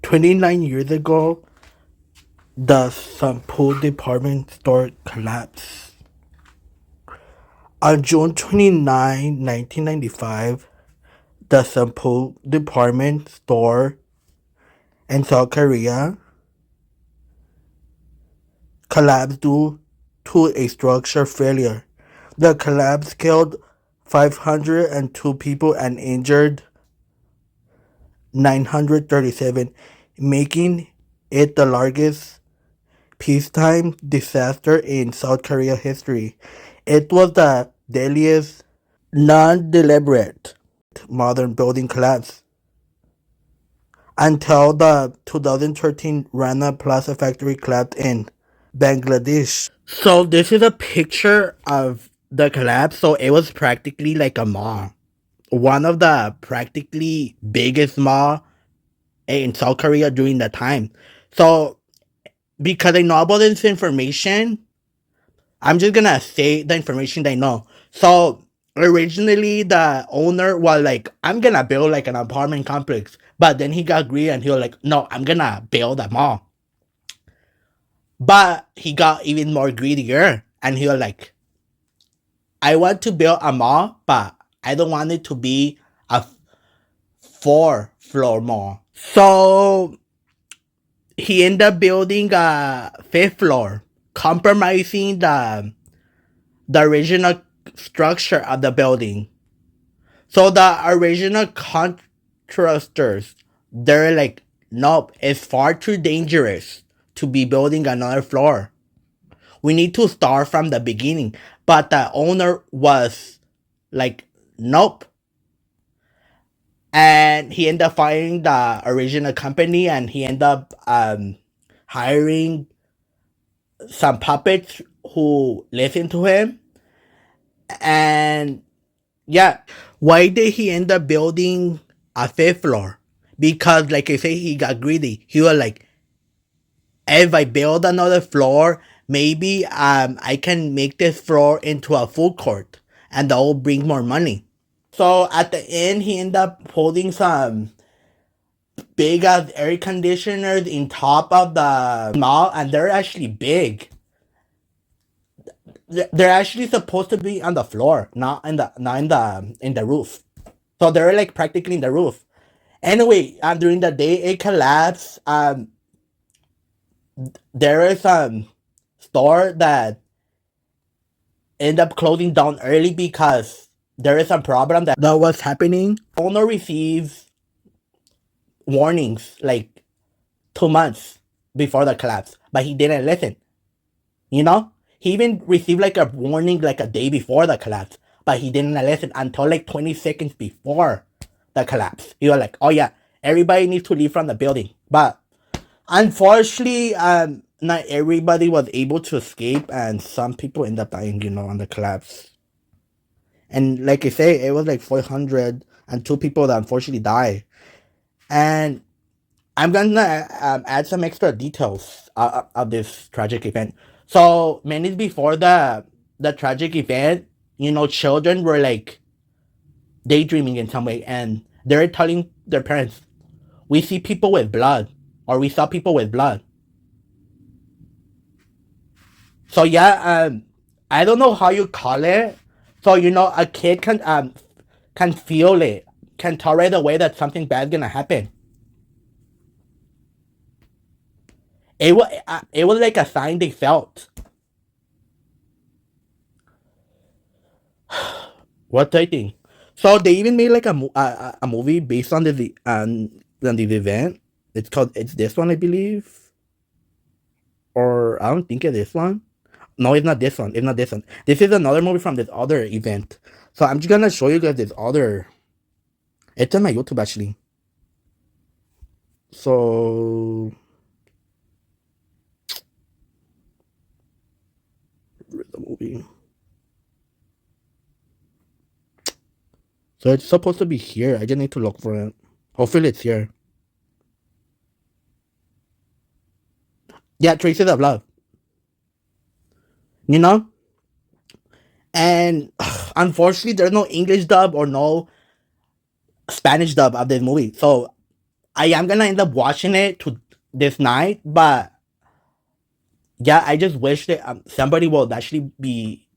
29 years ago, the Sampoong Department Store collapsed. On June 29, 1995, the Sampoong Department Store in South Korea collapsed due to a structure failure. The collapse killed 502 people and injured 937, making it the largest peacetime disaster in South Korea history. It was the deadliest non-deliberate modern building collapse until the 2013 Rana Plaza factory collapsed in Bangladesh. So this is a picture of the collapse. So it was practically like a mall. One of the practically biggest mall in South Korea during that time. So because I know about this information, I'm just gonna say the information that I know. So originally the owner was like, I'm gonna build like an apartment complex. But then he got greedy and he was like, no, I'm gonna build a mall. But he got even more greedier and he was like, I want to build a mall, but I don't want it to be a 4-floor mall. So he ended up building a 5th floor, compromising the original structure of the building. So the original contractors, they're like, nope, it's far too dangerous to be building another floor. We need to start from the beginning. But the owner was like, nope. And he ended up firing the original company and he ended up hiring some puppets who listened to him. And yeah, why did he end up building a 5th floor? Because, like I say, he got greedy. He was like, if I build another floor, maybe I can make this floor into a food court, and that will bring more money. So at the end, he ended up holding some big ass air conditioners in top of the mall, and they're actually big. They're actually supposed to be on the floor, not in the roof. So they're like practically in the roof. Anyway, during the day it collapsed. There is a store that end up closing down early because there is a problem that was happening. Owner receives warnings like 2 months before the collapse, but he didn't listen. You know, he even received like a warning like a day before the collapse, but he didn't listen until like 20 seconds before the collapse. He was like, "Oh yeah, everybody needs to leave from the building," but unfortunately, not everybody was able to escape, and some people end up dying, on the collapse. And like I say, it was like 402 people that unfortunately died. And I'm gonna add some extra details of this tragic event. So minutes before the tragic event, children were like daydreaming in some way, and they're telling their parents, "We see people with blood, or we saw people with blood." So yeah, I don't know how you call it. So a kid can feel it, can tell right away that something bad gonna happen. It was like a sign they felt. What do I think? So they even made like a movie based on the event. It's this one, I believe, or I don't think it's this one. No, it's not this one. It's not this one. This is another movie from this other event. So I'm just gonna show you guys this other. It's on my YouTube actually. So where's the movie? So it's supposed to be here. I just need to look for it. Hopefully it's here. Yeah, Traces of Love. You know? And unfortunately there's no English dub or no Spanish dub of this movie. So I am gonna end up watching it to this night, but yeah, I just wish that somebody will actually be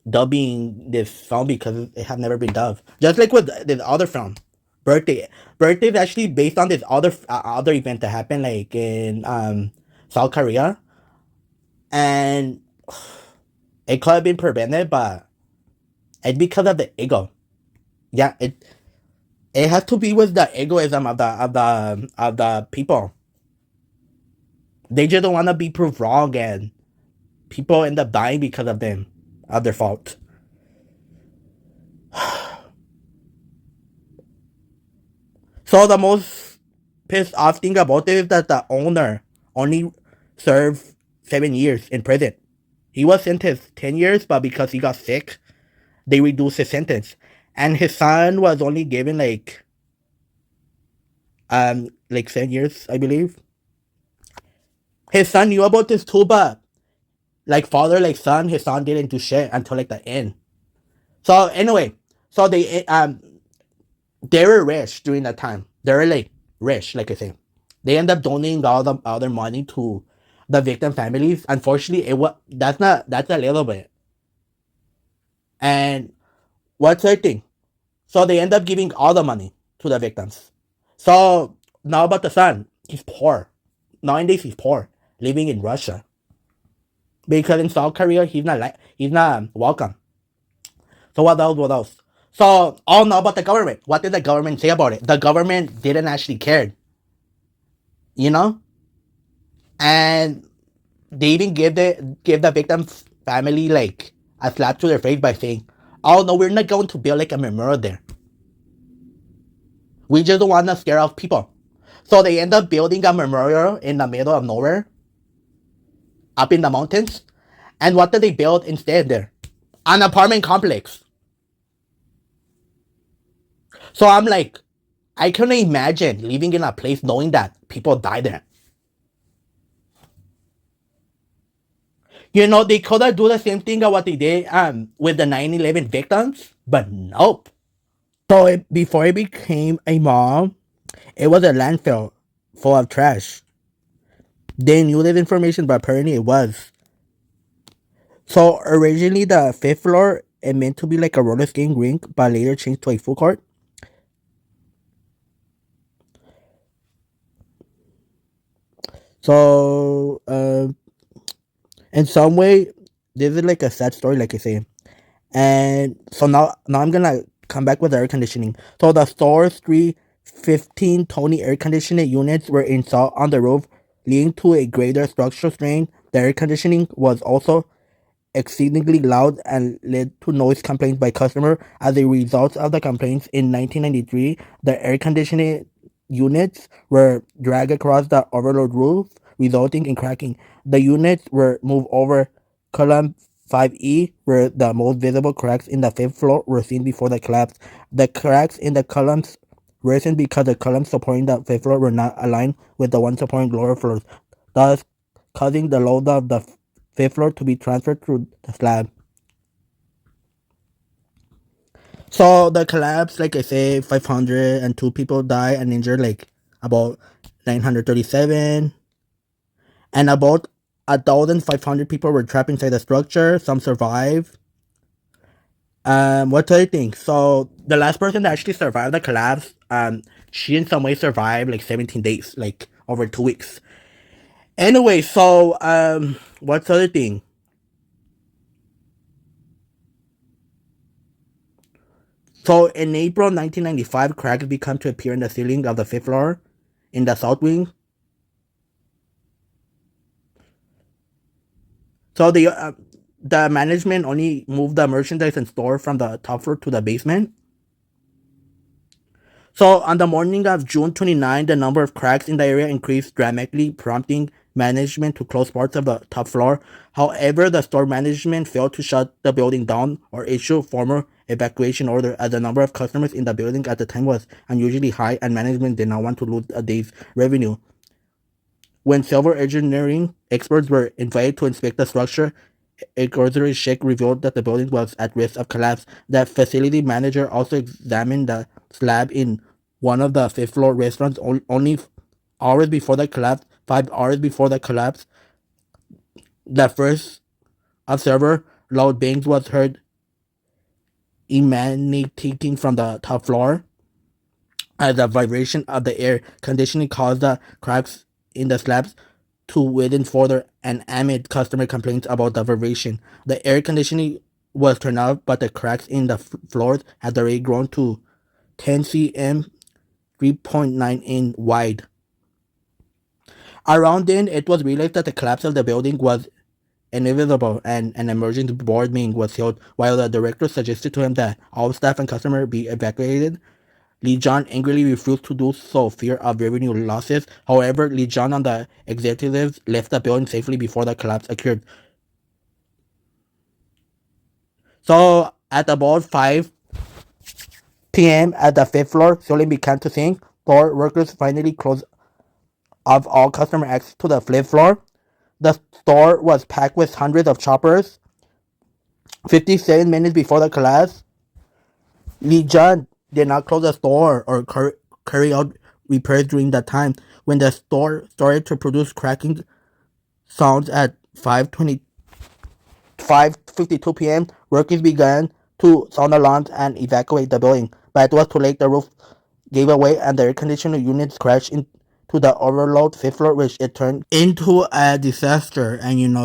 dubbing this film because it have never been dubbed. Just like with this other film, Birthday. Birthday is actually based on this other event that happened like in South Korea, and it could have been prevented, but it's because of the ego. Yeah, it has to be with the egoism of the people. They just don't want to be proved wrong, and people end up dying because of them, of their fault. So the most pissed off thing about it is that the owner only served 7 years in prison. He was sentenced 10 years, but because he got sick, they reduced his sentence. And his son was only given like 7 years, I believe. His son knew about this too, but like father, like son, his son didn't do shit until like the end. So anyway, so they were rich during that time. They were like rich, like I say. They end up donating all their money to the victim families. Unfortunately, that's a little bit. And what's the thing? So they end up giving all the money to the victims. So now about the son, he's poor. Nowadays he's poor, living in Russia because in South Korea he's not welcome. So what else? What else? So all now about the government. What did the government say about it? The government didn't actually care, you know, and they even give the victim's family like a slap to their face by saying, "Oh no, we're not going to build like a memorial there. We just don't want to scare off people." So they end up building a memorial in the middle of nowhere, up in the mountains. And what did they build instead there? An apartment complex. So I'm like, I couldn't imagine living in a place knowing that people die there. You know, they could have do the same thing of what they did with the 9/11 victims, but nope. So before it became a mall, it was a landfill full of trash. They knew this information, but apparently it was. So originally the fifth floor it meant to be like a roller skating rink, but later changed to a food court. So in some way, this is like a sad story, like I say. And so now I'm gonna come back with air conditioning. So the store's 315 Tony air conditioning units were installed on the roof, leading to a greater structural strain. The air conditioning was also exceedingly loud and led to noise complaints by customers. As a result of the complaints in 1993, the air conditioning units were dragged across the overload roof, resulting in cracking. The units were moved over column 5E, where the most visible cracks in the fifth floor were seen before the collapse. The cracks in the columns worsened because the columns supporting the fifth floor were not aligned with the ones supporting lower floors, thus causing the load of the fifth floor to be transferred to the slab. So the collapse, like I say, 502 people died and injured, like about 937, and about 1,500 people were trapped inside the structure. Some survived. What do you think? So the last person that actually survived the collapse, she in some way survived like 17 days, like over 2 weeks. Anyway, so what's the other thing? So in April 1995, cracks began to appear in the ceiling of the fifth floor in the south wing. So the management only moved the merchandise and store from the top floor to the basement. So on the morning of June 29, the number of cracks in the area increased dramatically, prompting management to close parts of the top floor. However, the store management failed to shut the building down or issue formal evacuation order, as the number of customers in the building at the time was unusually high and management did not want to lose a day's revenue. When several engineering experts were invited to inspect the structure, a cursory check revealed that the building was at risk of collapse. The facility manager also examined the slab in one of the fifth floor restaurants only hours before the collapse, 5 hours before the collapse. The first observer, loud bangs, was heard emanating from the top floor as the vibration of the air conditioning caused the cracks in the slabs to widen further, and amid customer complaints about the vibration, the air conditioning was turned off, but the cracks in the floors had already grown to 10 cm, 3.9 in wide. Around then, it was realized that the collapse of the building was inevitable, and an emergency board meeting was held. While the director suggested to him that all staff and customers be evacuated, Lee John angrily refused to do so, fear of revenue losses. However, Lee John and the executives left the building safely before the collapse occurred. So, at about 5 p.m. at the fifth floor, ceiling began to sink. Store workers finally closed off all customer access to the fifth floor. The store was packed with hundreds of shoppers. 57 minutes before the collapse, Lee John did not close the store or carry out repairs during that time. When the store started to produce cracking sounds at 5:52 p.m., workers began to sound alarms and evacuate the building. But it was too late. The roof gave away and the air conditioning units crashed into the overload fifth floor, which it turned into a disaster. And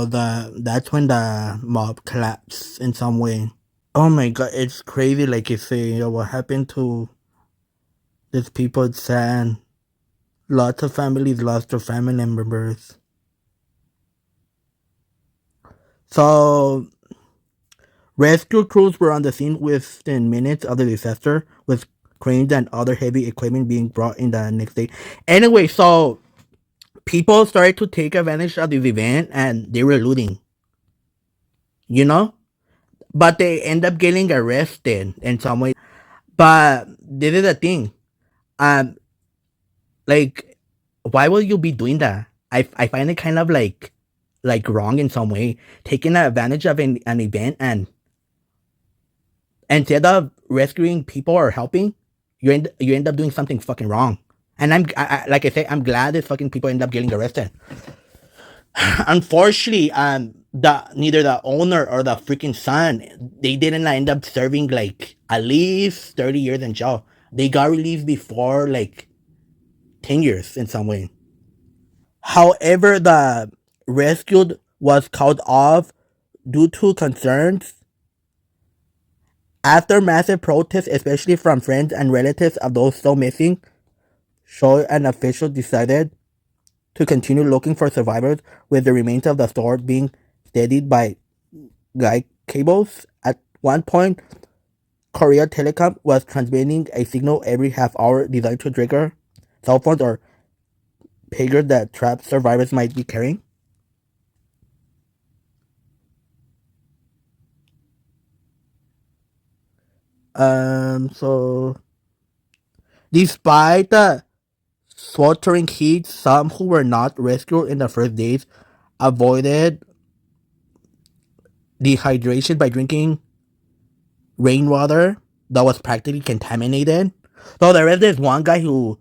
that's when the mob collapsed in some way. Oh my god, it's crazy. Like you say, what happened to these people? It's sad. Lots of families lost their family members. So, rescue crews were on the scene within minutes of the disaster, with cranes and other heavy equipment being brought in the next day. Anyway, so people started to take advantage of this event and they were looting, you know? But they end up getting arrested in some way. But this is the thing. Um, like, why will you be doing that? I find it kind of like wrong in some way, taking advantage of an event, and instead of rescuing people or helping, you end up doing something fucking wrong. And like I say, I'm glad that fucking people end up getting arrested. Unfortunately, the neither the owner or the freaking son, they didn't end up serving like at least 30 years in jail. They got released before like 10 years in some way. However, the rescued was called off due to concerns after massive protests, especially from friends and relatives of those still missing. So an official decided to continue looking for survivors, with the remains of the store being steadied by guide cables. At one point, Korea Telecom was transmitting a signal every half hour designed to trigger cell phones or pagers that trapped survivors might be carrying. So despite the sweltering heat, some who were not rescued in the first days avoided dehydration by drinking rainwater that was practically contaminated. So there is this one guy who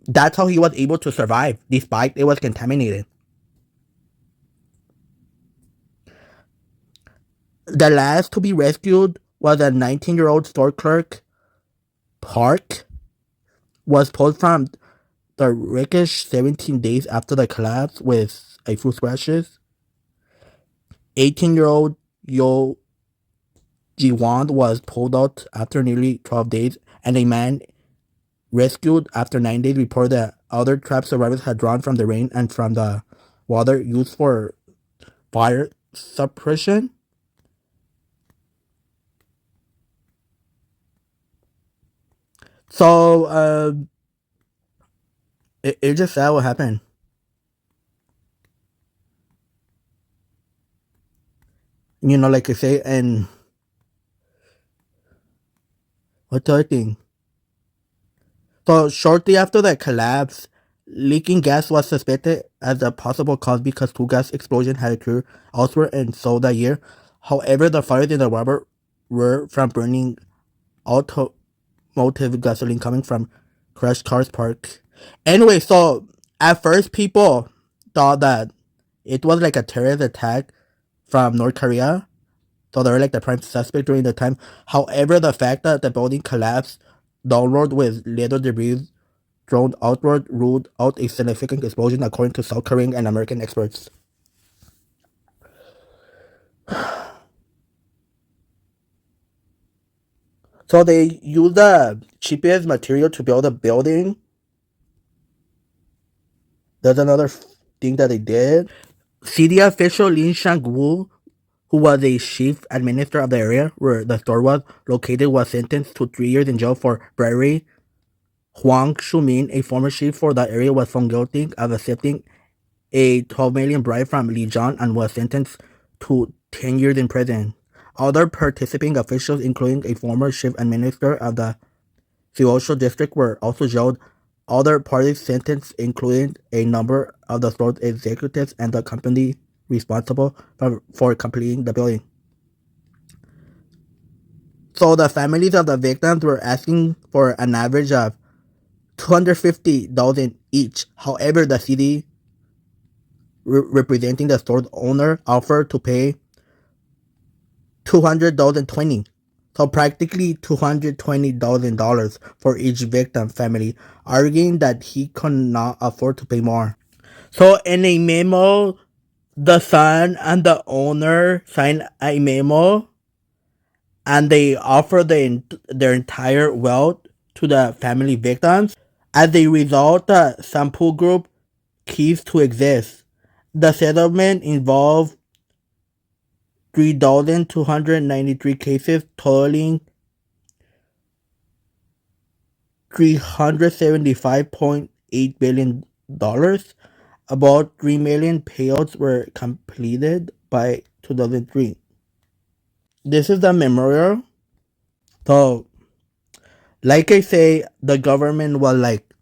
that's how he was able to survive despite it was contaminated. The last to be rescued was a 19-year-old store clerk. Park was pulled from the wreckage 17 days after the collapse with a few scratches. 18-year-old Yo Ji-won was pulled out after nearly 12 days, and a man rescued after 9 days reported that other trapped survivors had drawn from the rain and from the water used for fire suppression. So, it's just sad what happened. Like I say, and what's the other thing? So, shortly after the collapse, leaking gas was suspected as a possible cause because two gas explosions had occurred elsewhere in Seoul that year. However, the fires in the rubber were from burning automotive gasoline coming from Crashed cars park. Anyway, so at first people thought that it was like a terrorist attack from North Korea. So they were like the prime suspect during the time. However, the fact that the building collapsed downward with little debris thrown outward ruled out a significant explosion according to South Korean and American experts. So they used the cheapest material to build a building. That's another thing that they did. City official Lin Shang-woo, who was a chief administrator of the area where the store was located, was sentenced to 3 years in jail for bribery. Huang Shumin, a former chief for the area, was found guilty of accepting a 12 million bribe from Li Zhang and was sentenced to 10 years in prison. Other participating officials, including a former chief administrator of the Seoul district, were also jailed. Other parties sentenced included a number of the store's executives and the company responsible for completing the building. So the families of the victims were asking for an average of 250,000 each. However, the city representing the store's owner offered to pay 200,020. So practically $220,000 for each victim family, arguing that he could not afford to pay more. So in a memo, the son and the owner signed a memo and they offer their entire wealth to the family victims. As a result, the Sampoong Group ceased to exist. The settlement involved 3,293 cases totaling $375.8 billion. About 3 million payouts were completed by 2003. This is the memorial. So, like I say, the government was like,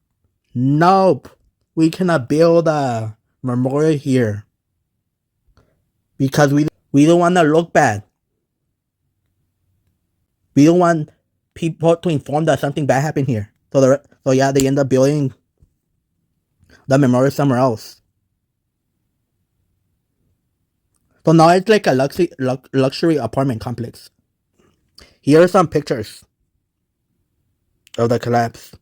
nope, we cannot build a memorial here because we don't want to look bad. We don't want people to inform that something bad happened here. So yeah, they end up building the memorial somewhere else. So now it's like a luxury apartment complex. Here are some pictures of the collapse.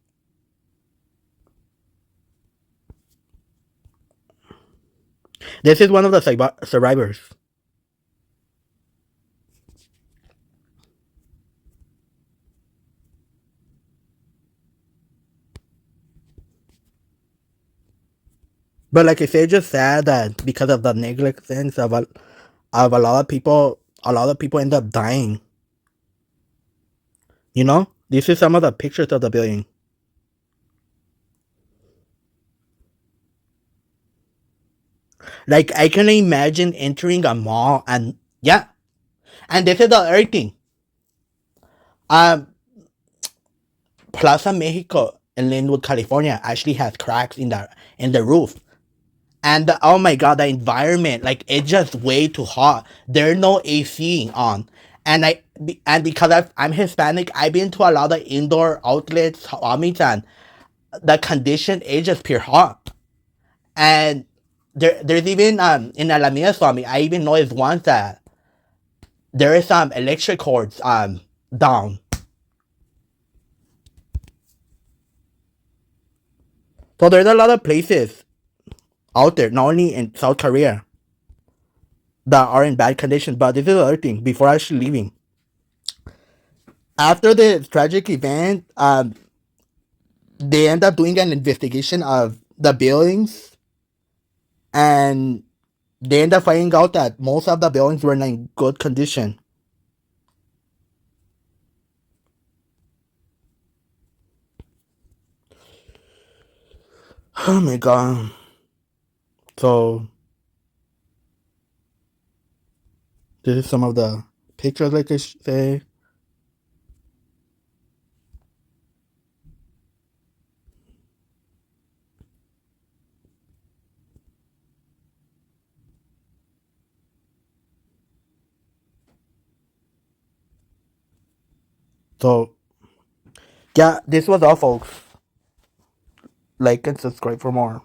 This is one of the survivors. But like I say, it's just sad that because of the negligence of a lot of people end up dying. You know, this is some of the pictures of the building. Like I can imagine entering a mall and yeah, and this is the other thing. Um, Plaza Mexico in Linwood, California, actually has cracks in the roof. And oh my god, the environment, like it's just way too hot. There's no AC on. And because I'm Hispanic, I've been to a lot of indoor outlets, meets, and the condition is just pure hot. And there's even in Alameda Swami, I even noticed once that there is some electric cords down. So there's a lot of places out there, not only in South Korea, that are in bad condition. But this is the other thing. Before actually leaving, after the tragic event, they end up doing an investigation of the buildings, and they end up finding out that most of the buildings were in good condition. Oh my god! So this is some of the pictures, like I say. So yeah, this was all, folks. like and subscribe for more.